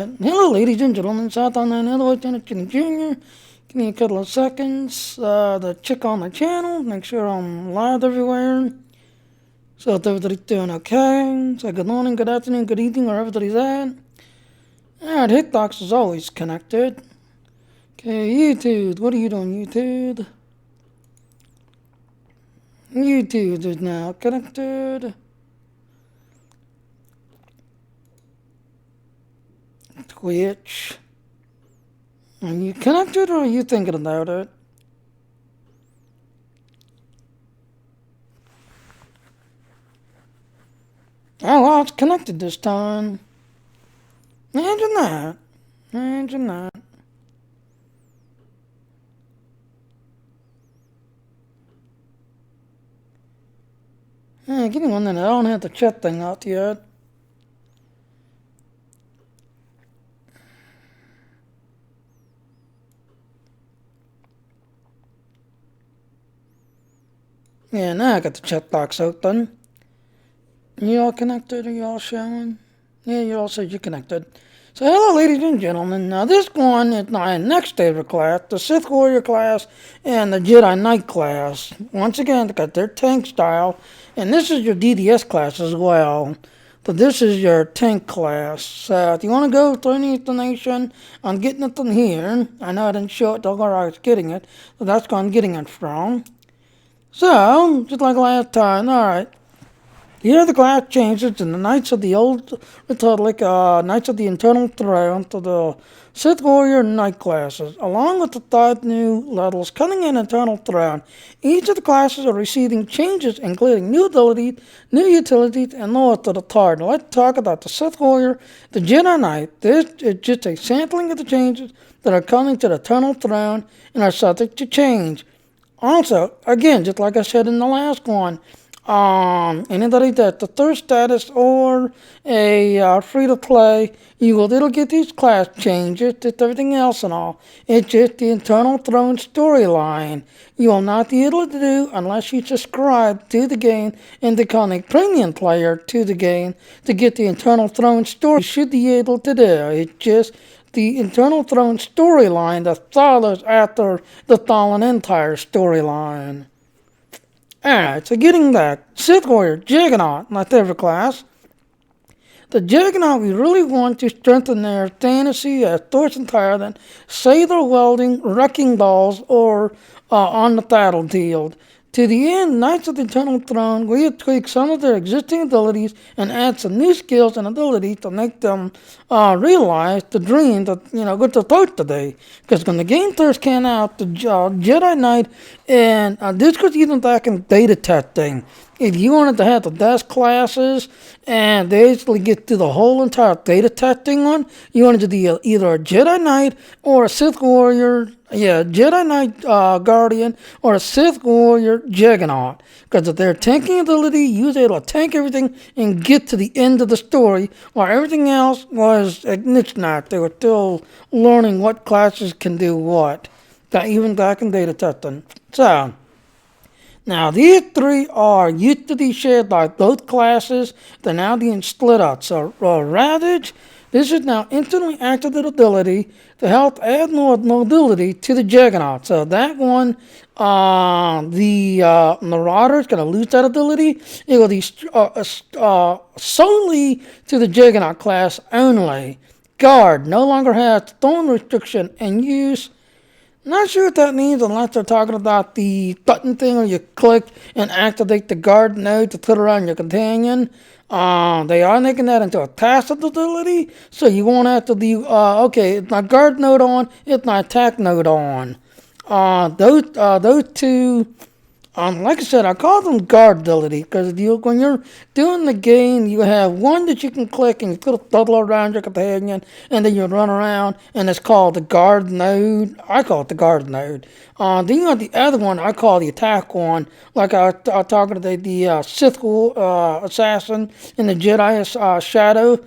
Hello, ladies and gentlemen. South on that other Lieutenant Jimmy Jr. Give me a couple of seconds to check on the channel, make sure I'm live everywhere. So if everybody's doing okay. So good morning, good afternoon, good evening, wherever everybody's at. Alright, Hitbox is always connected. Okay, YouTube, what are you doing, YouTube? YouTube is now connected. Twitch. Are you connected or are you thinking about it? Oh, well, it's connected this time. Imagine that. Imagine that. Give me one minute. I don't have the chat thing out yet. Yeah, now I got the chat box open. You all connected? Are you all showing? Yeah, you all said you're connected. So hello, ladies and gentlemen. Now this one is my next favorite class, the Sith Warrior class and the Jedi Knight class. Once again, they got their tank style, and this is your DDS class as well. So this is your tank class. So if you want to go through any explanation on getting it from here, I know I didn't show it where I was getting it, so that's where I'm getting it from. So, just like last time, alright. Here the class changes to the Knights of the Old Republic, Knights of the Eternal Throne to the Sith Warrior Knight classes, along with the 5 new levels coming in Eternal Throne. Each of the classes are receiving changes, including new abilities, new utilities, and lower to the TAR. Now let's talk about the Sith Warrior, the Jedi Knight. This is just a sampling of the changes that are coming to the Eternal Throne and are subject to change. Also, again, just like I said in the last one, anybody that the third status or a free-to-play, it'll get these class changes, just everything else and all. It's just the Eternal Throne storyline. You will not be able to do unless you subscribe to the game and become a premium player to the game to get the Eternal Throne story. You should be able to do. It's just the Eternal Throne storyline that follows after the Fallen Empire storyline. Alright, so getting back, Sith Warrior, Juggernaut, my favorite class. The Juggernaut, we really want to strengthen their fantasy as torch than saber welding, wrecking balls, or on the battlefield. To the end, Knights of the Eternal Throne, we have tweaked some of their existing abilities and add some new skills and abilities to make them realize the dream that, good to start today. Because when the game first came out, the Jedi Knight, and this was even back in beta testing. If you wanted to have the best classes and basically get through the whole entire beta testing one, you wanted to be either a Jedi Knight or a Sith Warrior, Jedi Knight Guardian or a Sith Warrior Juggernaut. Because of their tanking ability, you was able to tank everything and get to the end of the story, while everything else was a niche knot. They were still learning what classes can do what, even back in beta testing. So, now, these 3 are used to be shared by both classes. They're now being split up. So, Ravage, this is now instantly activated ability to help add more mobility to the Juggernaut. So, that one, the Marauder is going to lose that ability. It will be solely to the Juggernaut class only. Guard no longer has thorn restriction and use. Not sure what that means unless they're talking about the button thing where you click and activate the guard node to put around your companion. They are making that into a passive ability, so you won't have to be, okay, it's my guard node on, it's my attack node on. Those 2, like I said, I call them guard ability because when you're doing the game, you have one that you can click and you put a bubble around your companion, and then you run around, and it's called the guard node. I call it the guard node. Then you have the other one I call the attack one, like I was talking to the Sith assassin and the Jedi shadow.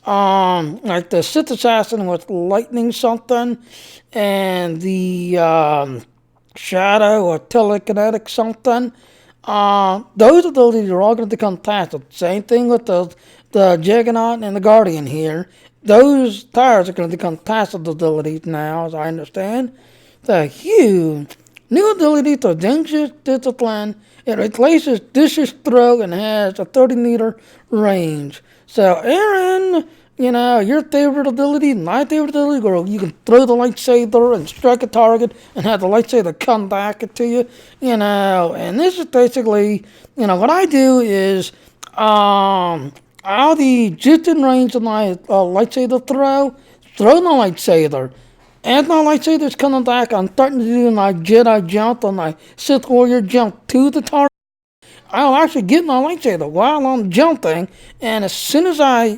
Like the Sith assassin with lightning something, and the shadow or telekinetic something. Those abilities are all going to become passive. Same thing with the the Juggernaut and the Guardian here. Those tires are going to become passive abilities now, as I understand. The huge new ability to dangerous discipline. It replaces dishes throw and has a 30-meter range. So, Aaron, your favorite ability, my favorite ability, where you can throw the lightsaber and strike a target and have the lightsaber come back to you, and this is basically, what I do is, I'll be just in range of my lightsaber throw my lightsaber. As my lightsaber's coming back, I'm starting to do my Jedi jump or my Sith warrior jump to the target. I'll actually get my lightsaber while I'm jumping, and as soon as I,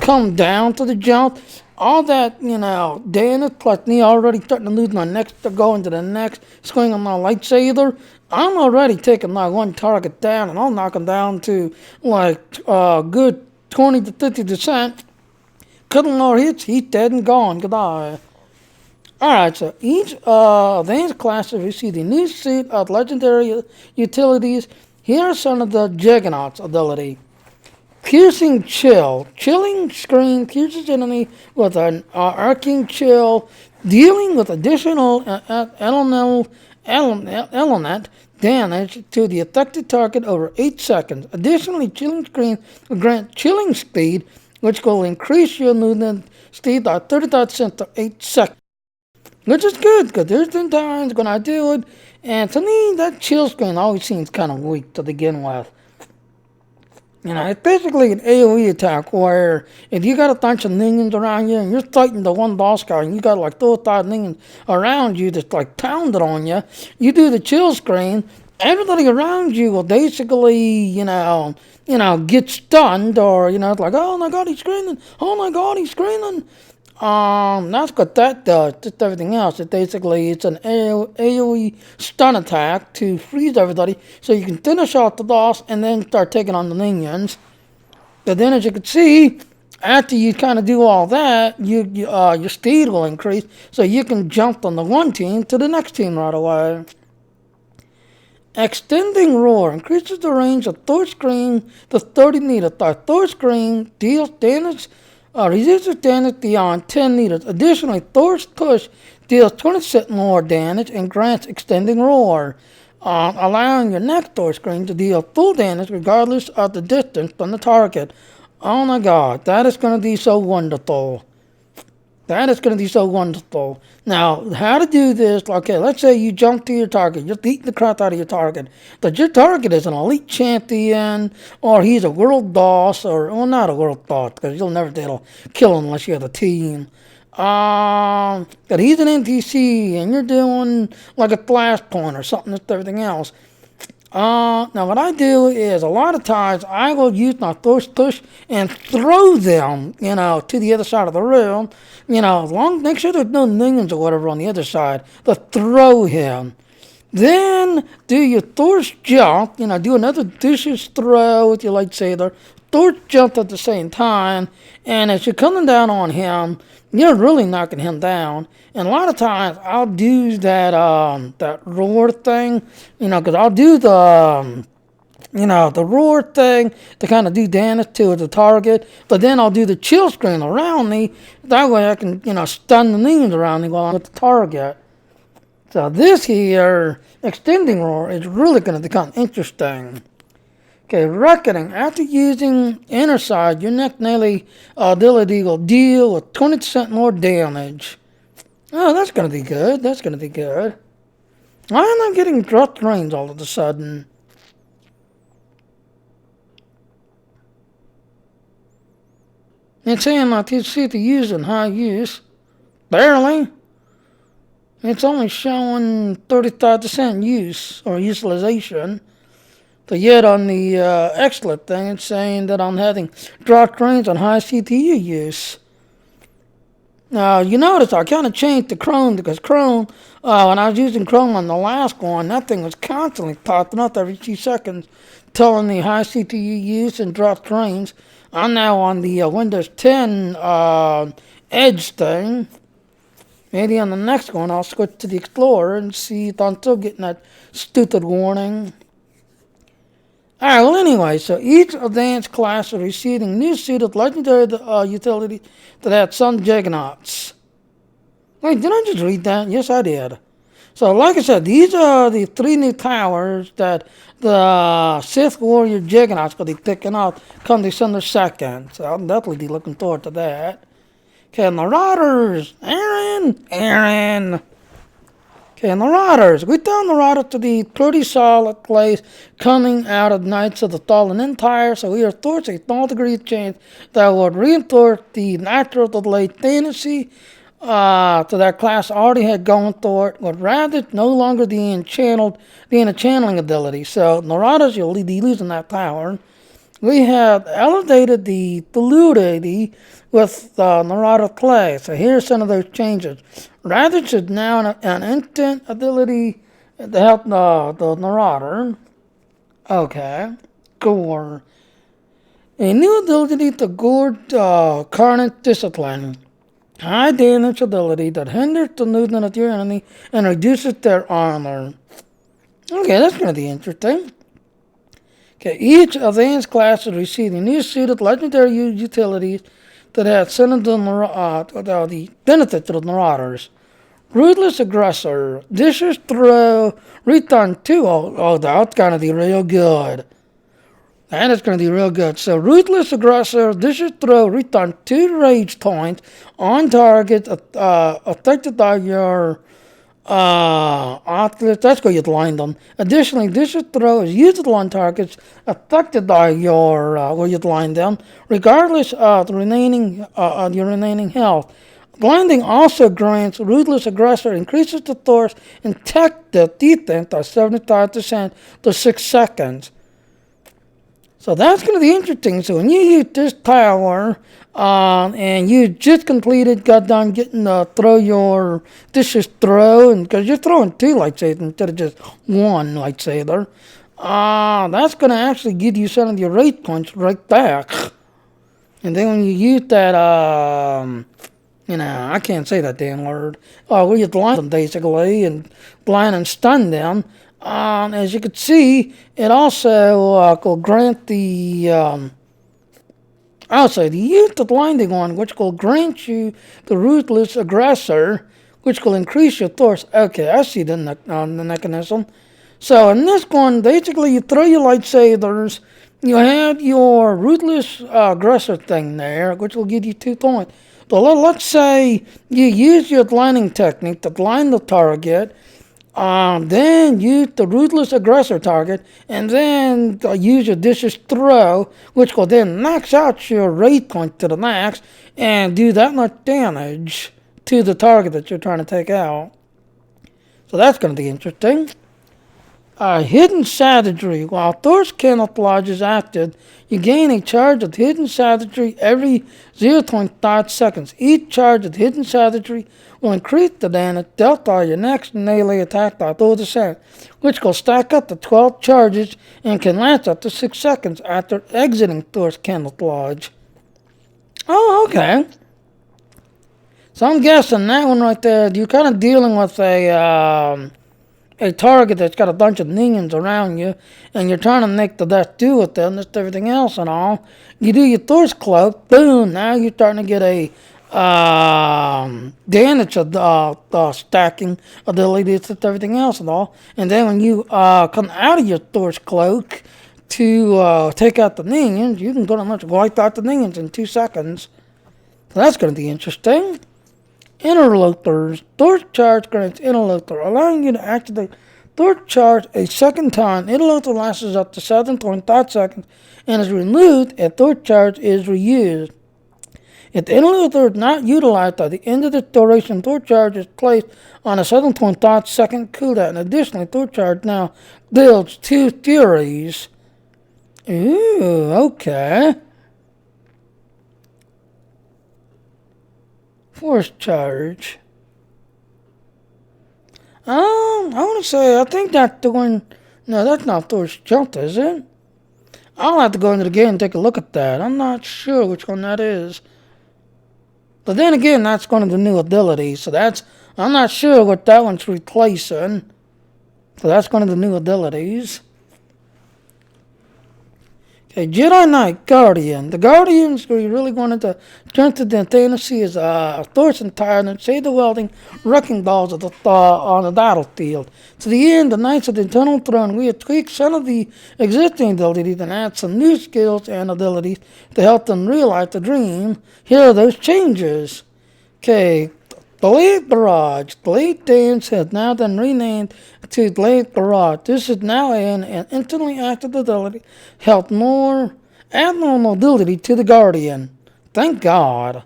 come down to the jump, all that, damage plus me already starting to lose my next to go into the next swing on my lightsaber, I'm already taking my one target down, and I'll knock him down to like a good 20 to 50%. Couple more hits, he's dead and gone. Goodbye. Alright, so each advanced class will receive the new suit of legendary utilities. Here are some of the Juggernaut's ability. Piercing Chill. Chilling screen pierces enemy with an arcing chill, dealing with additional element damage to the affected target over 8 seconds. Additionally, Chilling Screen will grant chilling speed, which will increase your movement speed by 30% to 8 seconds. Which is good, because there's been times when I do it, and to me, that chill screen always seems kind of weak to begin with. It's basically an AoE attack where if you got a bunch of minions around you and you're fighting the one boss guy and you got like 4 or 5 minions around you that's like pounding on you, you do the chill screen, everybody around you will basically, get stunned or, it's like, oh my god, he's screaming, oh my god, he's screaming. That's what that does. Just everything else. It's an AoE stun attack to freeze everybody, so you can finish off the boss and then start taking on the minions. But then, as you can see, after you kind of do all that, your speed will increase, so you can jump from the one team to the next team right away. Extending Roar increases the range of Thor screen to 30 meters. Thor screen deals damage. Reduces damage beyond 10 meters. Additionally, Thor's Push deals 20% more damage and grants Extending Roar, allowing your next Thor screen to deal full damage regardless of the distance from the target. Oh my god, that is going to be so wonderful. That is going to be so wonderful. Now, how to do this, okay, let's say you jump to your target, you're beating the crap out of your target, but your target is an elite champion, or he's a world boss, or, well, not a world boss, because you'll never be able to kill him unless you have a team. But he's an NPC, and you're doing like a flashpoint or something that's everything else. Now what I do is a lot of times I will use my first push and throw them, to the other side of the room. Make sure there's no minions or whatever on the other side, but throw him. Then do your Thor's jump, do another vicious throw with your lightsaber. Thor's jump at the same time, and as you're coming down on him, you're really knocking him down. And a lot of times I'll do that roar thing, because I'll do the roar thing to kind of do damage to the target, but then I'll do the chill screen around me. That way I can, stun the minions around me while I'm with the target. So this here, Extending Roar, is really going to become interesting. Okay, Reckoning. After using Inner Side, your next melee ability will deal with 20% more damage. Oh, that's going to be good. That's going to be good. Why am I getting dropped range all of a sudden? It's saying my PC to use in high use. Barely. It's only showing 35% use or utilization. But yet on the XLIP thing, it's saying that I'm having dropped range on high CPU use. Now, you notice I kind of changed to Chrome because Chrome, when I was using Chrome on the last one, that thing was constantly popping up every few seconds, telling me high CPU use and dropped range. I'm now on the Windows 10 Edge thing. Maybe on the next one I'll switch to the Explorer and see if I'm still getting that stupid warning. Alright, well anyway, so each advanced class is receiving new suited legendary utility that had some juggernauts. Wait, did I just read that? Yes, I did. So, like I said, these are the 3 new towers that the Sith Warrior Juggernauts will be picking up come December 2nd. So, I'll definitely be looking forward to that. Okay, and the Riders! Aaron! Okay, and the Riders. We found the Riders to be pretty solid place coming out of Knights of the Fallen Empire, so we are towards a small degree of change that would reinforce the natural to late fantasy to that class already had going through it, would rather no longer being a channeling ability. So the Riders, you'll be losing that power. We have elevated the fluidity with Narada Clay. So here's some of those changes. Ravage is now an instant ability to help the Narada. Okay. Gore. A new ability to gourd current discipline. High damage ability that hinders the movement of your enemy and reduces their armor. Okay, that's going to be interesting. Okay, each advanced class is receiving new suited legendary utilities that have sent the benefit to the Marauders. Ruthless Aggressor. Vicious Throw. Return 2. Oh, that's going to be real good. That is going to be real good. So, Ruthless Aggressor, Vicious Throw, return 2 rage points on target affected by your that's going to blind them. Additionally, Vicious Throw is usable on targets affected by your where you blind them, regardless of the your remaining health. Blinding also grants Ruthless Aggressor increases the force and tech defense by 75% to 6 seconds. So that's going to be interesting. So when you use this power, and you just got done getting throw your vicious throw, and because you're throwing 2 lightsabers instead of just 1 lightsaber, that's going to actually give you some of your rate points right back. And then when you use that, I can't say that damn word. Where you blind them basically, and blind and stun them. As you can see, it also will grant the use the blinding one, which will grant you the Ruthless Aggressor, which will increase your force. Okay, I see the mechanism. So in this one, basically you throw your lightsabers, you have your Ruthless Aggressor thing there, which will give you 2 points. So let's say you use your blinding technique to blind the target, then use the Ruthless Aggressor target, and then use your Vicious Throw, which will then max out your rate point to the max and do that much damage to the target that you're trying to take out. So that's going to be interesting. Hidden Savagery. While Thor's Camouflage is active, you gain a charge of Hidden Savagery every 0.5 seconds. Each charge of Hidden Savagery will increase the damage dealt by your next melee attack by 4%, which will stack up to 12 charges and can last up to 6 seconds after exiting Thor's Camouflage. Oh, okay. So I'm guessing that one right there, you're kind of dealing with a target that's got a bunch of minions around you, and you're trying to make the best do with them, just everything else and all. You do your Thor's Cloak, boom, now you're starting to get a damage of the stacking ability to everything else and all. And then when you come out of your Thor's Cloak to take out the minions, you can pretty much wipe out the minions in 2 seconds. So that's going to be interesting. Interlopers. Thor's Charge grants Interloper, allowing you to activate Thor's Charge a second time. Interloper lasts up to 7.5 seconds and is removed if Thor's Charge is reused. If the Interloper is not utilized by the end of the duration, Thor's Charge is placed on a 7.5 second cooldown. Additionally, Thor's Charge now builds 2 Furies. Ooh, okay. Force Charge. I want to say, I think that's the one. No, that's not Thor's Jump, is it? I'll have to go into the game and take a look at that. I'm not sure which one that is. But then again, that's one of the new abilities. So I'm not sure what that one's replacing. So that's one of the new abilities. Okay, Jedi Knight Guardian. The Guardians were really wanted to strengthen the fantasy as Thor's entire and save the welding wrecking balls of the on the battlefield. To the end, the Knights of the Eternal Throne, we have tweaked some of the existing abilities and add some new skills and abilities to help them realize the dream. Here are those changes. Okay, Blade Barrage. Blade Dance has now been renamed to Blade Barrage. This is now an instantly active ability, help more abnormal mobility to the Guardian. Thank God.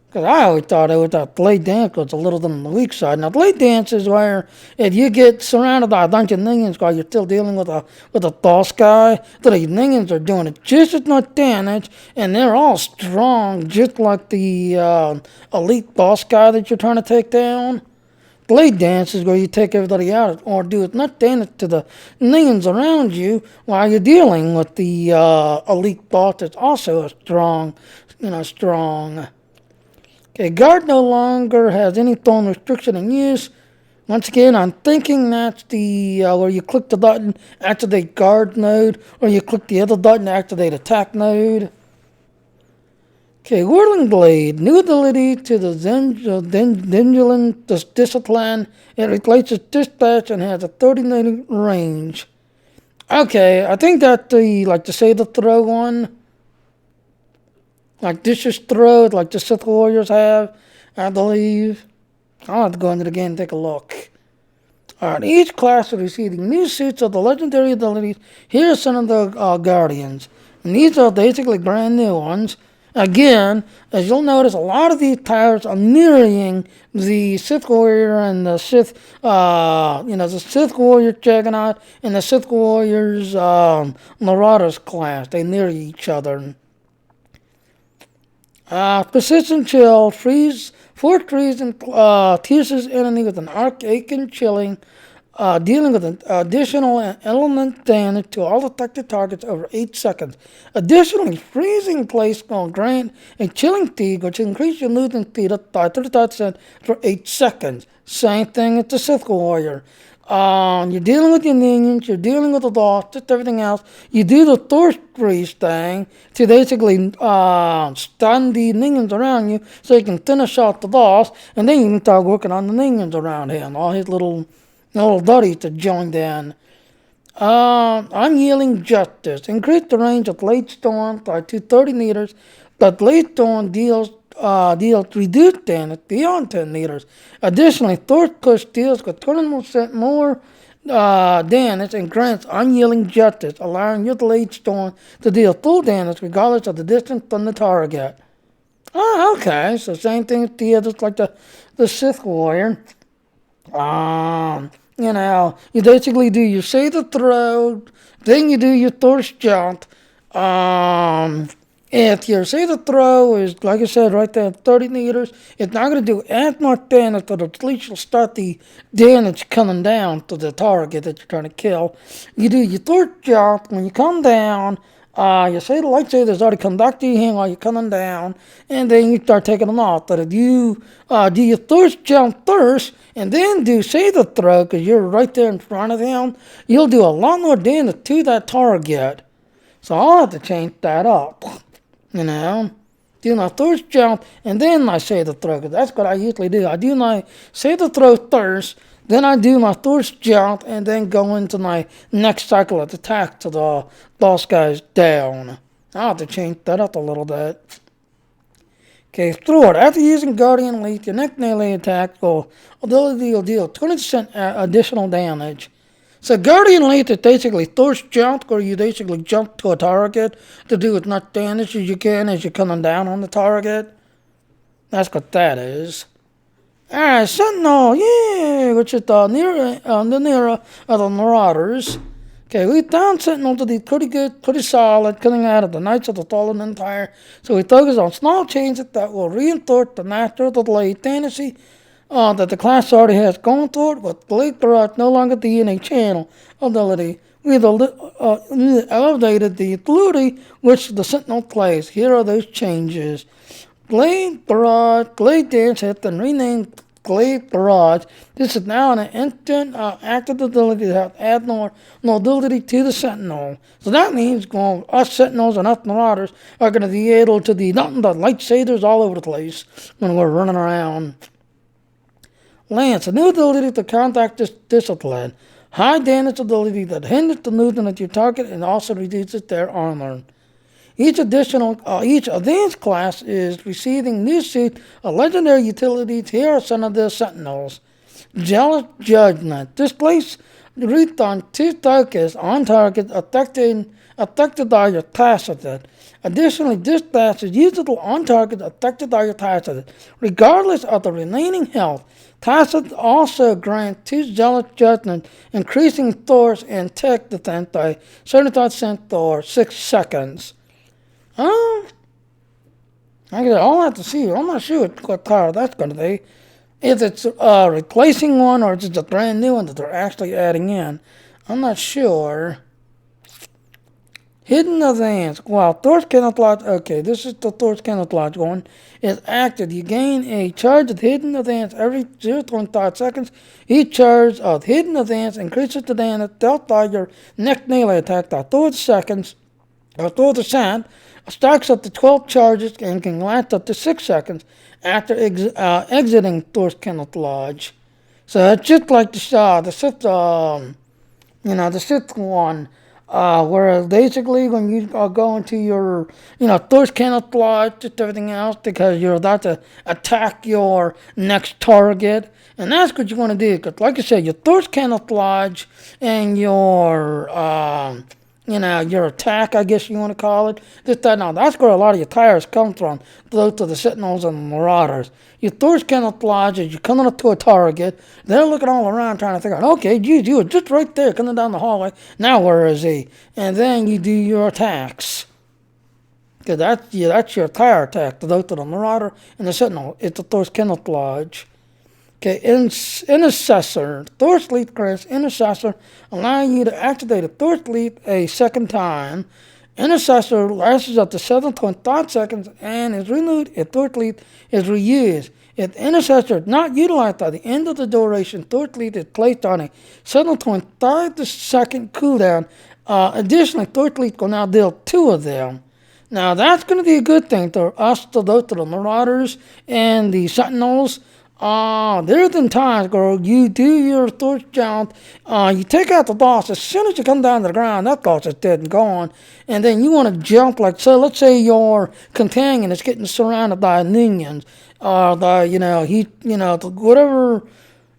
Because I always thought Blade Dance was a little on the weak side. Now, Blade Dance is where if you get surrounded by a bunch of minions while you're still dealing with a boss guy, that these minions are doing it just as much damage, and they're all strong, just like the elite boss guy that you're trying to take down. Blade Dance is where you take everybody out or do as much damage to the minions around you while you're dealing with the elite boss that's also a strong. Okay, guard no longer has any thorn restriction in use. Once again, I'm thinking that's the where you click the button, activate guard mode, or you click the other button to activate attack mode. Okay, Whirling Blade, new ability to the Vigilant Discipline. It replaces Dispatch and has a 30-meter range. Okay, I think that the Save the Throw one. Like Dishes Throw, like the Sith Warriors have, I believe. I'll have to go into the game and take a look. Alright, each class is receiving new suits of the legendary abilities. Here are some of the Guardians. And these are basically brand new ones. Again, as you'll notice, a lot of these powers are mirroring the Sith Warrior and the Sith, the Sith Warrior Juggernaut and the Sith Warriors Marauders class. They mirror each other. Persistent Chill, freeze, force freeze and pierces enemy with an arcane chilling, dealing with an additional element damage to all affected targets over 8 seconds. Additionally, freezing place will grant a chilling speed, which increases your movement speed up by 35% for 8 seconds. Same thing with the Sith Warrior. You're dealing with your minions, you're dealing with the boss, just everything else. You do the thirst freeze thing to basically stun the minions around you so you can finish off the boss, and then you can start working on the minions around him, all his little buddies to join in. Unyielding Justice. Increase the range of Blade Storm by 230 meters, but Blade Storm deals reduced damage beyond 10 meters. Additionally, Thor's Push deals with 20% more damage and grants unyielding justice, allowing your Blade Storm to deal full damage regardless of the distance from the target. Oh, okay. So same thing with the others, like the Sith Warrior. You basically do your Save the Throw, then you do your Thor's Jump. If your Save the Throw is, like I said, right there at 30 meters, it's not going to do as much damage, but at least you'll start the damage coming down to the target that you're trying to kill. You do your third jump. When you come down, you say the lightsaber's already come back to your hand while you're coming down, and then you start taking them off. But if you do your thirst jump first, and then do Save the Throw, because you're right there in front of him, you'll do a lot more damage to that target. So I'll have to change that up. Do my thirst jump, and then I Save the Throw, because that's what I usually do. I do my Save the Throw first, then I do my thirst jump, and then go into my next cycle of attack to the boss guys down. I'll have to change that up a little bit. Okay, Sword. After using Guardian Leap, your next melee attack will deal 20% additional damage. So Guardian Leap is basically thirst jump, where you basically jump to a target to do as much damage as you can as you're coming down on the target. That's what that is. Alright, Sentinel, yeah, which is the nearer of the Marauders. Okay, we found Sentinel to be pretty good, pretty solid, coming out of the Knights of the Fallen Empire. So we focus on small changes that will reinforce the Master of the Blade fantasy that the class already has going for it, with Blade Barrage no longer being a channel ability. We've elevated the ability which the Sentinel plays. Here are those changes. Blade Barrage, Blade Dance has been renamed Glaive Barrage. This is now an instant active ability that adds no ability to the Sentinel. So that means us Sentinels and us Marauders are going to be able to be nothing but lightsabers all over the place when we're running around. Lance, a new ability to contact discipline. High damage ability that hinders the movement of your target and also reduces their armor. Each advanced class is receiving new suit of legendary utilities. Here are some of the Sentinels. Jealous Judgment. Displace root on 2 tokens on target affected by your Tacit. Additionally, this class is usable on target affected by your Tacit, regardless of the remaining health. Tacit also grants 2 Jealous Judgment, increasing Thor's and tech defense by 75% for 6 seconds. I guess I'll have to see. I'm not sure what power that's going to be. If it's replacing one or if it's a brand new one that they're actually adding in. I'm not sure. Hidden Advance. Wow, Thor's Camouflage. Okay, this is the Thor's Camouflage one. It's active. You gain a charge of Hidden Advance every 0.5 seconds. Each charge of Hidden Advance increases the damage dealt by your next melee attack by 30 seconds. Or 30%. Stacks up to 12 charges and can last up to 6 seconds after exiting Thor's Camouflage. So it's just like the Sith, the Sith one, where basically when you go into your, Thor's Camouflage, just everything else, because you're about to attack your next target. And that's what you want to do, because like I said, your Thor's Camouflage and your your attack, I guess you want to call it. That's where a lot of your tires come from, those to the Sentinels and the Marauders. Your Thor's Camouflage is you're coming up to a target, they're looking all around trying to figure out, okay, geez, you were just right there coming down the hallway, now where is he? And then you do your attacks. Because that's your tire attack, to those to the Marauder and the Sentinel. It's the Thor's Camouflage. Okay, Intercessor. Thor's Leap grants Intercessor, allowing you to activate a Thor's Leap a second time. Intercessor lasts up to 7.5 seconds and is renewed if Thor's Leap is reused. If Intercessor is not utilized by the end of the duration, Thor's Leap is placed on a 7.5 second cooldown. Additionally, Thor's Leap will now deal 2 of them. Now, that's going to be a good thing to us, to those to the Marauders and the Sentinels. There's been times where you do your Thor's jump, you take out the boss. As soon as you come down to the ground, that boss is dead and gone. And then you want to jump, like, so let's say your companion is getting surrounded by minions, whatever.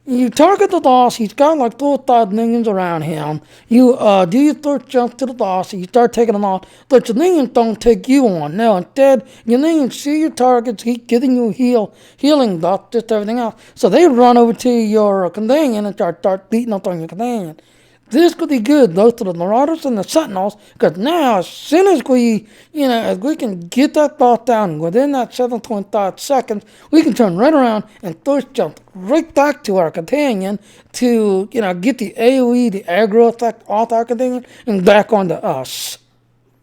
You target the boss, he's got like 4 or 5 minions around him. You do your third jump to the boss, and you start taking them off, but your minions don't take you on. No, instead, your minions see your targets, keep giving you healing buff, just everything else. So they run over to your companion and start beating up on your companion. This could be good, both to the Marauders and the Sentinels, because now, as soon as we can get that boss down within that 7.5 seconds, we can turn right around and first jump right back to our companion to, get the AoE, the aggro effect off our companion, and back onto us.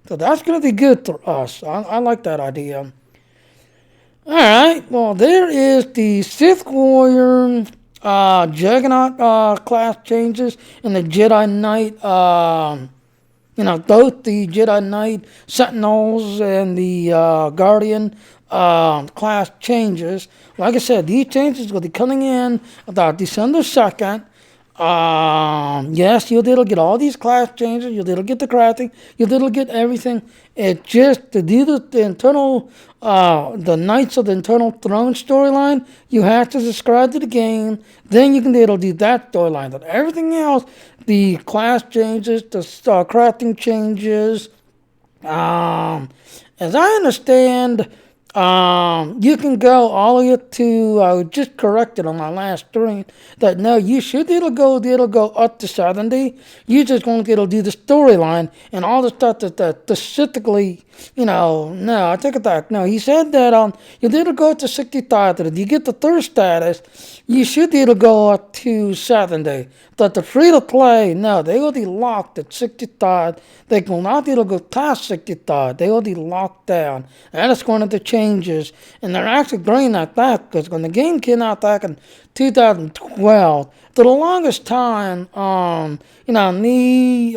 So that's going to be good for us. I like that idea. Alright, well, there is the Sith Warrior Juggernaut class changes and the Jedi Knight, both the Jedi Knight Sentinels and the Guardian class changes. Like I said, these changes will be coming in about December 2nd. Yes, you'll be able to get all these class changes, you'll be able to get the crafting, you'll be able to get everything. It's just to do the internal, the Knights of the Internal Throne storyline, you have to subscribe to the game, then you can be able to do that storyline. But everything else, the class changes, the crafting changes, as I understand, you can go all the way up to, I just corrected on my last stream, that no, you should it'll go up to 70. You just won't be able to do the storyline and all the stuff that specifically, no, I take it back. No, he said that you'll be able to go up to 65. If you get the third status, you should be able to go up to 70. But the free-to-play, no, they will be locked at 65. They will not be able to go past 65. They will be locked down. That is going to change changes, and they're actually great at that, because when the game came out back in 2012, for the longest time, me,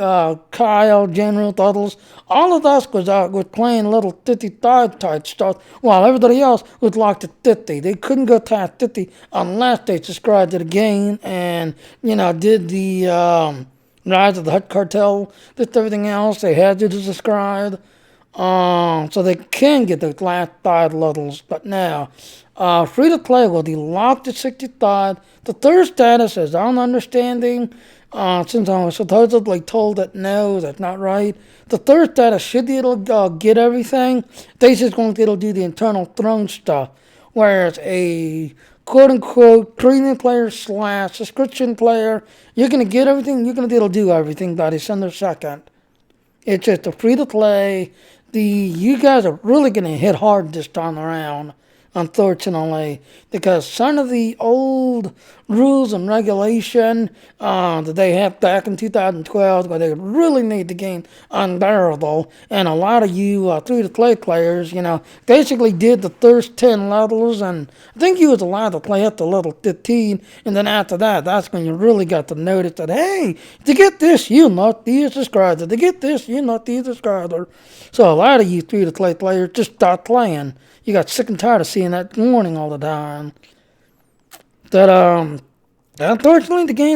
Kyle, General, Tuddles, all of us was playing little 55 type stuff, while everybody else was locked at 50. They couldn't go past 50 unless they subscribed to the game and, did the Rise of the Hut Cartel, just everything else. They had to subscribe. So they can get those last 5 levels, but now, free to play will be locked at 65. The third status, as I'm understanding, since I was supposedly told that no, that's not right. The third status should be able to get everything. They just won't be able to do the internal throne stuff. Whereas a quote unquote premium player / subscription player, you're going to get everything, you're going to be able to do everything by December 2nd. It's just a free to play. You guys are really going to hit hard this time around, unfortunately, because some of the old rules and regulation that they had back in 2012, where they really made the game unbearable, and a lot of you free to play players, basically did the first 10 levels, and I think you was allowed to play up to level 15, and then after that, that's when you really got to notice that, hey, to get this, you must be a subscriber. To get this, you must be a subscriber. So a lot of you free to play players just stopped playing. You got sick and tired of seeing that warning all the time. That unfortunately the game